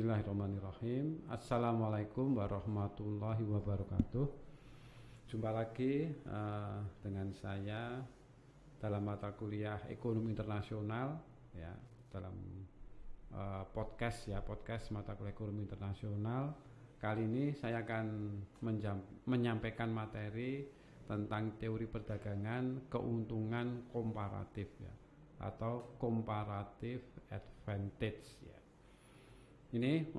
Bismillahirrahmanirrahim. Assalamualaikum warahmatullahi wabarakatuh. Jumpa lagi dengan saya dalam mata kuliah Ekonomi Internasional, ya, dalam podcast mata kuliah Ekonomi Internasional. Kali ini saya akan menyampaikan materi tentang teori perdagangan keuntungan komparatif, ya, atau comparative advantage, ya. Ini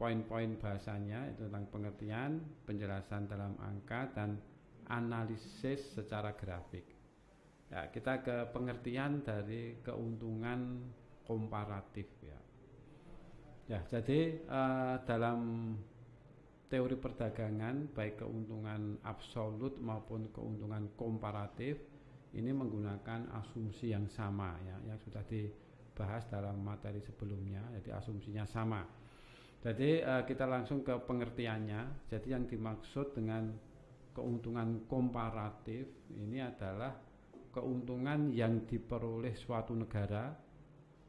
poin-poin bahasanya itu tentang pengertian, penjelasan dalam angka, dan analisis secara grafik. Ya, kita ke pengertian dari keuntungan komparatif, ya. Ya, jadi dalam teori perdagangan, baik keuntungan absolut maupun keuntungan komparatif ini menggunakan asumsi yang sama, ya, yang sudah dibahas dalam materi sebelumnya. Jadi asumsinya sama. Jadi kita langsung ke pengertiannya. Jadi yang dimaksud dengan keuntungan komparatif ini adalah keuntungan yang diperoleh suatu negara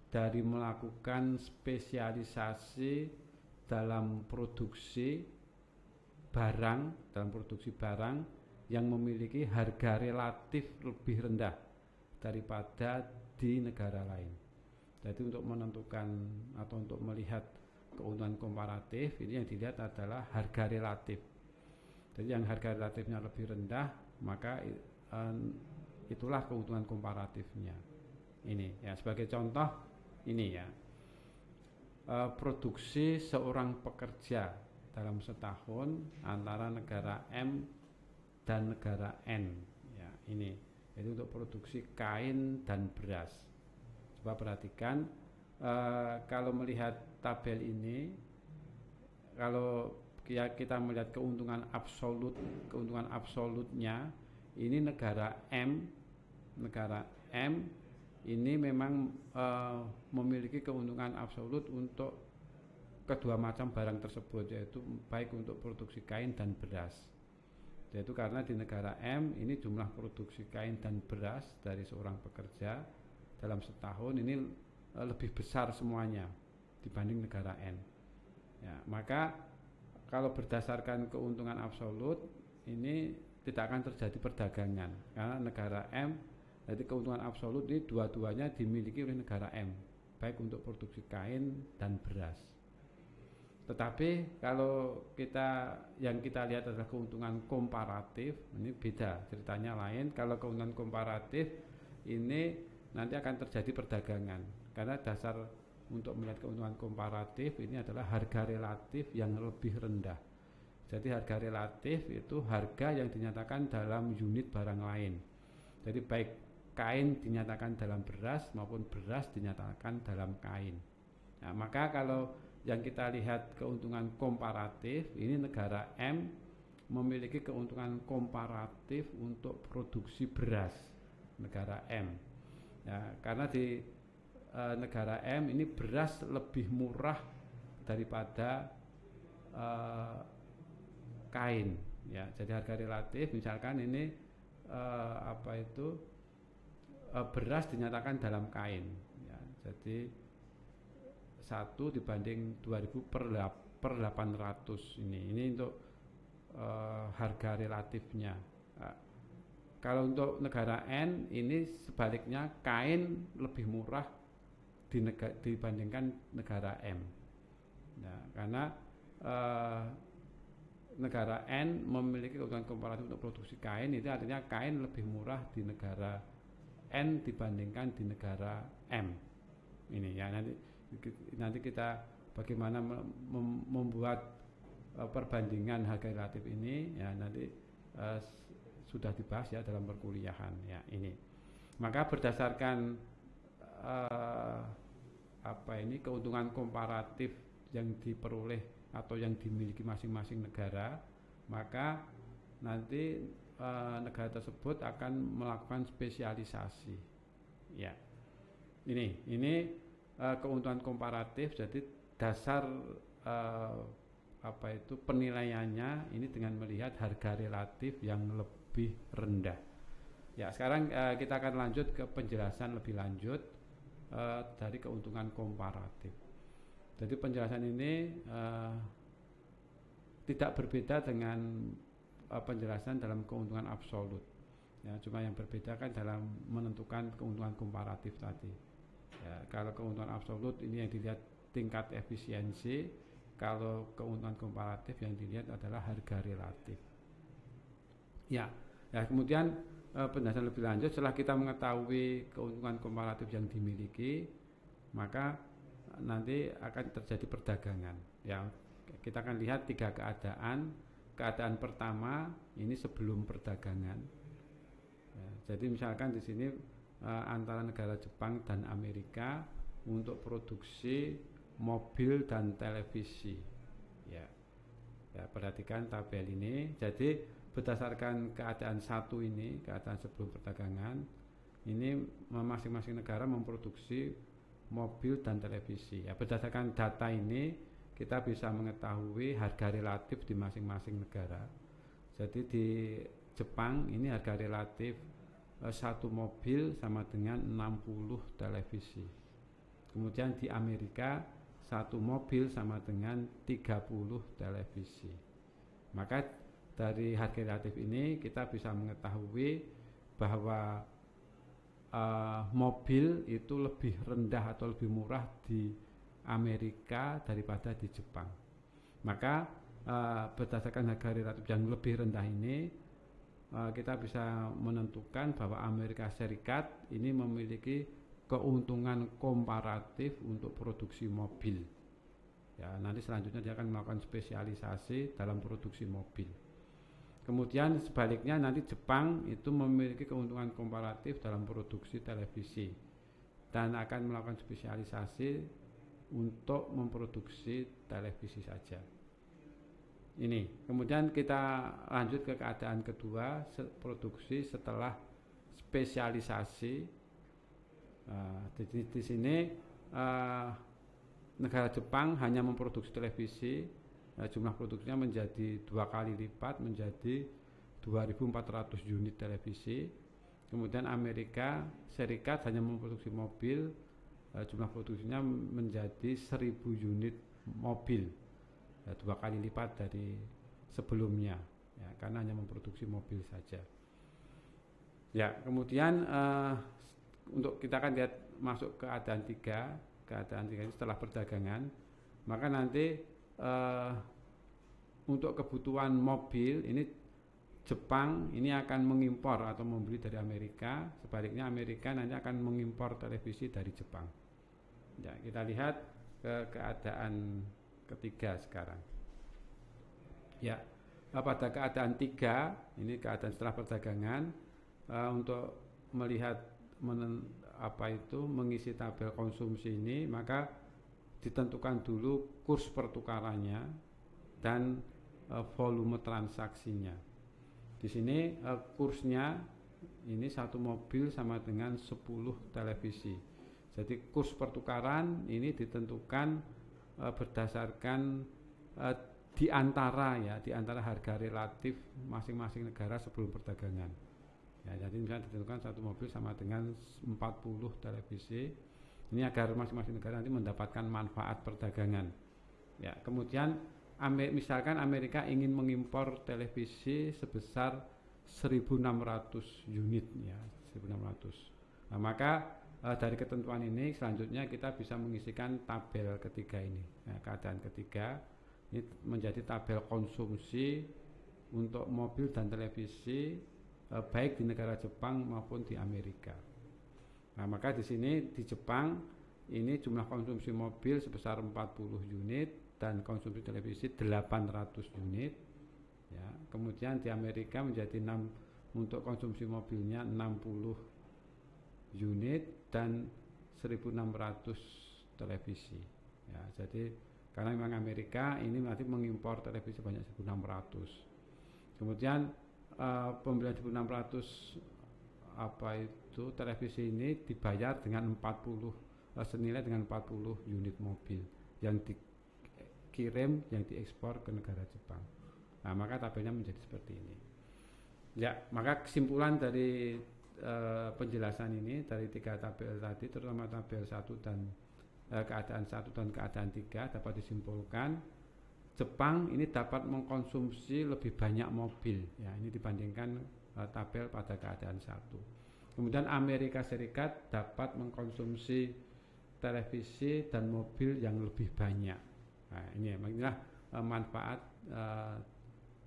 dari melakukan spesialisasi dalam produksi barang yang memiliki harga relatif lebih rendah daripada di negara lain. Jadi untuk menentukan atau untuk melihat keuntungan komparatif ini yang dilihat adalah harga relatif. Jadi yang harga relatifnya lebih rendah, maka itulah keuntungan komparatifnya. Ini, ya, sebagai contoh ini, ya, produksi seorang pekerja dalam setahun antara negara M dan negara N, ya, ini. Jadi untuk produksi kain dan beras. Coba perhatikan, kalau melihat tabel ini, kalau kita melihat keuntungan absolutnya, ini negara M ini memang memiliki keuntungan absolut untuk kedua macam barang tersebut, yaitu baik untuk produksi kain dan beras. Yaitu karena di negara M ini jumlah produksi kain dan beras dari seorang pekerja dalam setahun ini lebih besar semuanya dibanding negara N, ya. Maka kalau berdasarkan keuntungan absolut ini tidak akan terjadi perdagangan karena negara M, jadi keuntungan absolut ini dua-duanya dimiliki oleh negara M, baik untuk produksi kain dan beras. Tetapi kalau yang kita lihat adalah keuntungan komparatif, ini beda, ceritanya lain. Kalau keuntungan komparatif ini nanti akan terjadi perdagangan, karena dasar untuk melihat keuntungan komparatif ini adalah harga relatif yang lebih rendah. Jadi harga relatif itu harga yang dinyatakan dalam unit barang lain. Jadi baik kain dinyatakan dalam beras maupun beras dinyatakan dalam kain. Nah, maka kalau yang kita lihat keuntungan komparatif, ini negara M memiliki keuntungan komparatif untuk produksi beras, negara M. Ya, karena di negara M ini beras lebih murah daripada kain, ya. Jadi harga relatif, misalkan ini beras dinyatakan dalam kain, ya. Jadi 1 dibanding 2000 per 800 ini untuk harga relatifnya. Kalau untuk negara N ini sebaliknya, kain lebih murah dibandingkan negara M. Nah, karena negara N memiliki keuntungan komparatif untuk produksi kain, itu artinya kain lebih murah di negara N dibandingkan di negara M. Ini, ya, nanti kita bagaimana membuat perbandingan harga relatif ini, ya, nanti sudah dibahas, ya, dalam perkuliahan, ya, ini. Maka berdasarkan keuntungan komparatif yang diperoleh atau yang dimiliki masing-masing negara, maka nanti negara tersebut akan melakukan spesialisasi, ya. Ini keuntungan komparatif. Jadi dasar penilaiannya ini dengan melihat harga relatif yang lebih rendah. Ya, sekarang kita akan lanjut ke penjelasan lebih lanjut dari keuntungan komparatif. Jadi penjelasan ini tidak berbeda dengan penjelasan dalam keuntungan absolut. Ya, cuma yang berbeda kan dalam menentukan keuntungan komparatif tadi. Ya, kalau keuntungan absolut ini yang dilihat tingkat efisiensi, kalau keuntungan komparatif yang dilihat adalah harga relatif. Ya, kemudian penjelasan lebih lanjut setelah kita mengetahui keuntungan komparatif yang dimiliki, maka nanti akan terjadi perdagangan. Ya, kita akan lihat 3 keadaan. Keadaan pertama ini sebelum perdagangan. Ya, jadi misalkan di sini antara negara Jepang dan Amerika untuk produksi mobil dan televisi. Ya, perhatikan tabel ini. Jadi berdasarkan keadaan satu ini, keadaan sebelum perdagangan, ini masing-masing negara memproduksi mobil dan televisi. Ya, berdasarkan data ini kita bisa mengetahui harga relatif di masing-masing negara. Jadi di Jepang ini harga relatif satu mobil sama dengan 60 televisi. Kemudian di Amerika satu mobil sama dengan 30 televisi. Maka dari harga relatif ini kita bisa mengetahui bahwa mobil itu lebih rendah atau lebih murah di Amerika daripada di Jepang. Maka berdasarkan harga relatif yang lebih rendah ini, kita bisa menentukan bahwa Amerika Serikat ini memiliki keuntungan komparatif untuk produksi mobil. Ya, nanti selanjutnya dia akan melakukan spesialisasi dalam produksi mobil. Kemudian sebaliknya nanti Jepang itu memiliki keuntungan komparatif dalam produksi televisi dan akan melakukan spesialisasi untuk memproduksi televisi saja. Ini. Kemudian kita lanjut ke keadaan kedua, produksi setelah spesialisasi. Di sini negara Jepang hanya memproduksi televisi, jumlah produksinya menjadi 2 kali lipat, menjadi 2.400 unit televisi. Kemudian Amerika Serikat hanya memproduksi mobil, jumlah produksinya menjadi 1.000 unit mobil, 2 kali lipat dari sebelumnya, ya, karena hanya memproduksi mobil saja. Ya, kemudian untuk kita akan lihat masuk ke keadaan 3. Keadaan 3 ini setelah perdagangan, maka nanti untuk kebutuhan mobil ini Jepang ini akan mengimpor atau membeli dari Amerika, sebaliknya Amerika nanti akan mengimpor televisi dari Jepang. Ya, kita lihat ke keadaan ketiga sekarang. Ya, pada keadaan 3 ini keadaan setelah perdagangan, untuk melihat mengisi tabel konsumsi ini, maka ditentukan dulu kurs pertukarannya dan volume transaksinya. Di sini kursnya ini satu mobil sama dengan 10 televisi. Jadi kurs pertukaran ini ditentukan berdasarkan di antara harga relatif masing-masing negara sebelum perdagangan. Ya, jadi misalnya ditentukan satu mobil sama dengan 40 televisi. Ini agar masing-masing negara nanti mendapatkan manfaat perdagangan. Ya, kemudian misalkan Amerika ingin mengimpor televisi sebesar 1.600 unit, ya, 1.600. Nah, maka dari ketentuan ini selanjutnya kita bisa mengisikan tabel ketiga ini. Nah, keadaan ketiga ini menjadi tabel konsumsi untuk mobil dan televisi baik di negara Jepang maupun di Amerika. Nah, maka di sini di Jepang ini jumlah konsumsi mobil sebesar 40 unit dan konsumsi televisi 800 unit. Ya, kemudian di Amerika menjadi untuk konsumsi mobilnya 60 unit dan 1.600 televisi. Ya, jadi karena memang Amerika ini nanti mengimpor televisi banyak 1.600. Kemudian pembelian 1.600 televisi ini dibayar dengan 40 senilai dengan 40 unit mobil yang dikirim, yang diekspor ke negara Jepang. Nah, maka tabelnya menjadi seperti ini. Ya, maka kesimpulan dari penjelasan ini dari 3 tabel tadi, terutama tabel 1 dan keadaan 1 dan keadaan 3 dapat disimpulkan Jepang ini dapat mengkonsumsi lebih banyak mobil ya, ini dibandingkan tabel pada keadaan 1. Kemudian Amerika Serikat dapat mengkonsumsi televisi dan mobil yang lebih banyak. Nah, inilah manfaat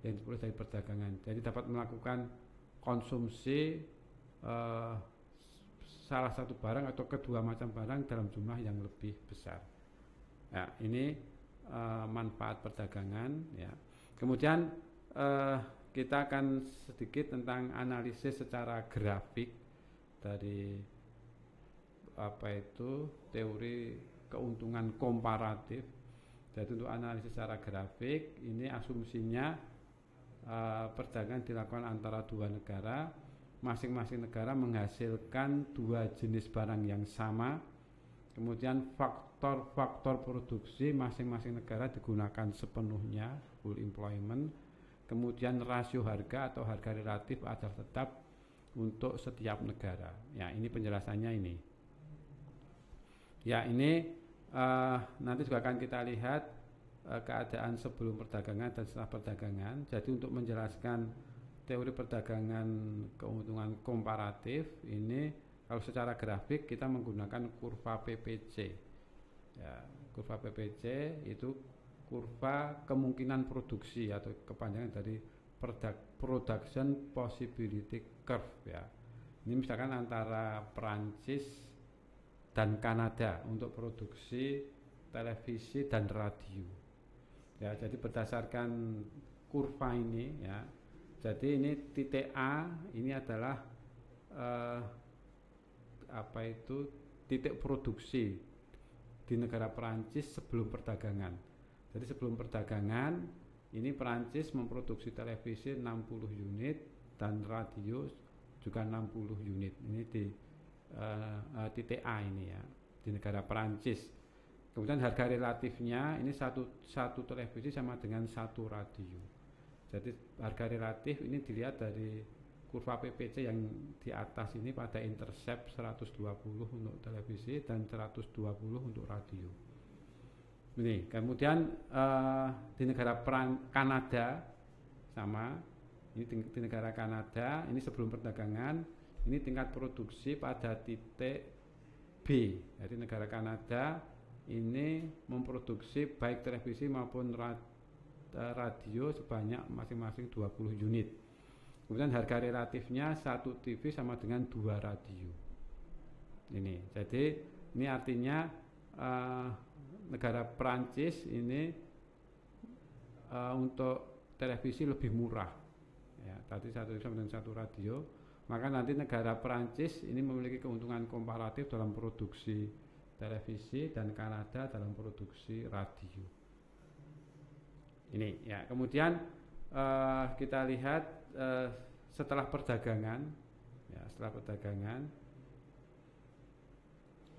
yang diperoleh dari perdagangan. Jadi dapat melakukan konsumsi salah satu barang atau kedua macam barang dalam jumlah yang lebih besar. Ya, ini manfaat perdagangan. Ya. Kemudian kita akan sedikit tentang analisis secara grafik dari teori keuntungan komparatif. Jadi untuk analisis secara grafik ini asumsinya perdagangan dilakukan antara dua negara, masing-masing negara menghasilkan dua jenis barang yang sama, kemudian faktor-faktor produksi masing-masing negara digunakan sepenuhnya, full employment, kemudian rasio harga atau harga relatif adalah tetap untuk setiap negara. Ya, ini penjelasannya ini. Ya, ini nanti juga akan kita lihat keadaan sebelum perdagangan dan setelah perdagangan. Jadi untuk menjelaskan teori perdagangan keuntungan komparatif ini, kalau secara grafik kita menggunakan kurva PPC. Ya, kurva PPC itu kurva kemungkinan produksi atau kepanjangan dari production possibility curve ya. Ini misalkan antara Perancis dan Kanada untuk produksi televisi dan radio. Ya, jadi berdasarkan kurva ini ya. Jadi ini titik A ini adalah titik produksi di negara Perancis sebelum perdagangan. Jadi sebelum perdagangan ini Perancis memproduksi televisi 60 unit dan radio juga 60 unit. Ini di titik A ini ya, di negara Perancis. Kemudian harga relatifnya ini satu televisi sama dengan satu radio. Jadi harga relatif ini dilihat dari kurva PPC yang di atas ini pada intercept 120 untuk televisi dan 120 untuk radio. Ini kemudian di negara Kanada sama, ini di negara Kanada ini sebelum perdagangan ini tingkat produksi pada titik B. Jadi negara Kanada ini memproduksi baik televisi maupun radio sebanyak masing-masing 20 unit. Kemudian harga relatifnya satu TV sama dengan 2 radio. Ini, jadi ini artinya negara Perancis ini untuk televisi lebih murah. Ya, tadi satu TV sama dengan satu radio. Maka nanti negara Perancis ini memiliki keuntungan komparatif dalam produksi televisi dan Kanada dalam produksi radio. Ini ya. Kemudian kita lihat setelah perdagangan, ya, setelah perdagangan,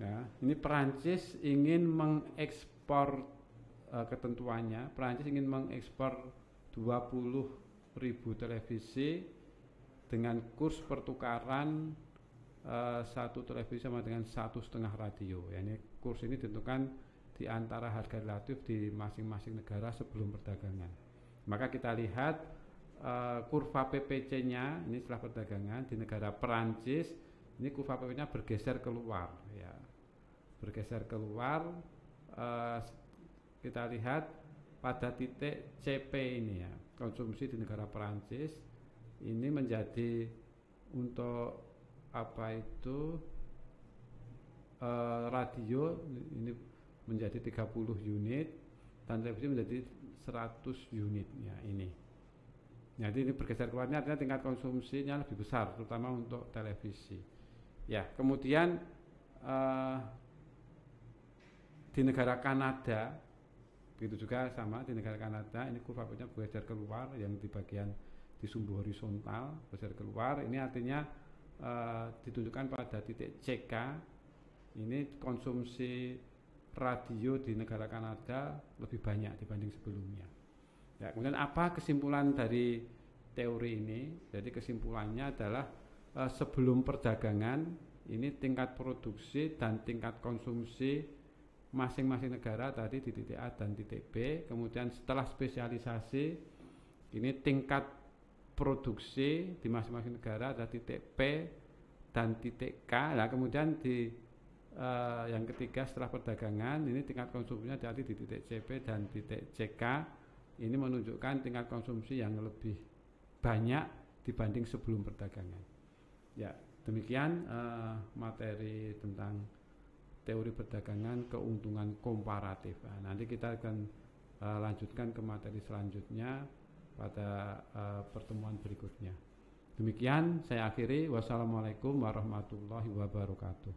ya, ini Perancis ingin mengekspor ketentuannya. Perancis ingin mengekspor 20.000 televisi dengan kurs pertukaran satu televisi sama dengan 1,5 radio. Ya, ini kurs ini ditentukan di antara harga relatif di masing-masing negara sebelum perdagangan. Maka kita lihat kurva PPC-nya ini setelah perdagangan di negara Perancis ini kurva PPC-nya bergeser keluar. Ya, bergeser keluar. Kita lihat pada titik CP ini ya, konsumsi di negara Perancis ini menjadi untuk radio ini menjadi 30 unit dan televisi menjadi 100 unit ya ini. Jadi ini bergeser keluarnya artinya tingkat konsumsinya lebih besar terutama untuk televisi. Ya, kemudian di negara Kanada begitu juga sama, di negara Kanada ini kurva nya bergeser keluar yang di bagian di sumbu horizontal bergeser keluar, ini artinya ditunjukkan pada titik CK. Ini konsumsi radio di negara Kanada lebih banyak dibanding sebelumnya. Ya, kemudian apa kesimpulan dari teori ini? Jadi kesimpulannya adalah sebelum perdagangan ini tingkat produksi dan tingkat konsumsi masing-masing negara tadi di titik A dan titik B. Kemudian setelah spesialisasi ini tingkat produksi di masing-masing negara ada titik P dan titik K. Nah, kemudian di yang ketiga setelah perdagangan ini tingkat konsumsinya ada di titik CP dan titik CK. Ini menunjukkan tingkat konsumsi yang lebih banyak dibanding sebelum perdagangan. Ya, demikian materi tentang teori perdagangan keuntungan komparatif. Nah, nanti kita akan lanjutkan ke materi selanjutnya pada pertemuan berikutnya. Demikian saya akhiri. Wassalamualaikum warahmatullahi wabarakatuh.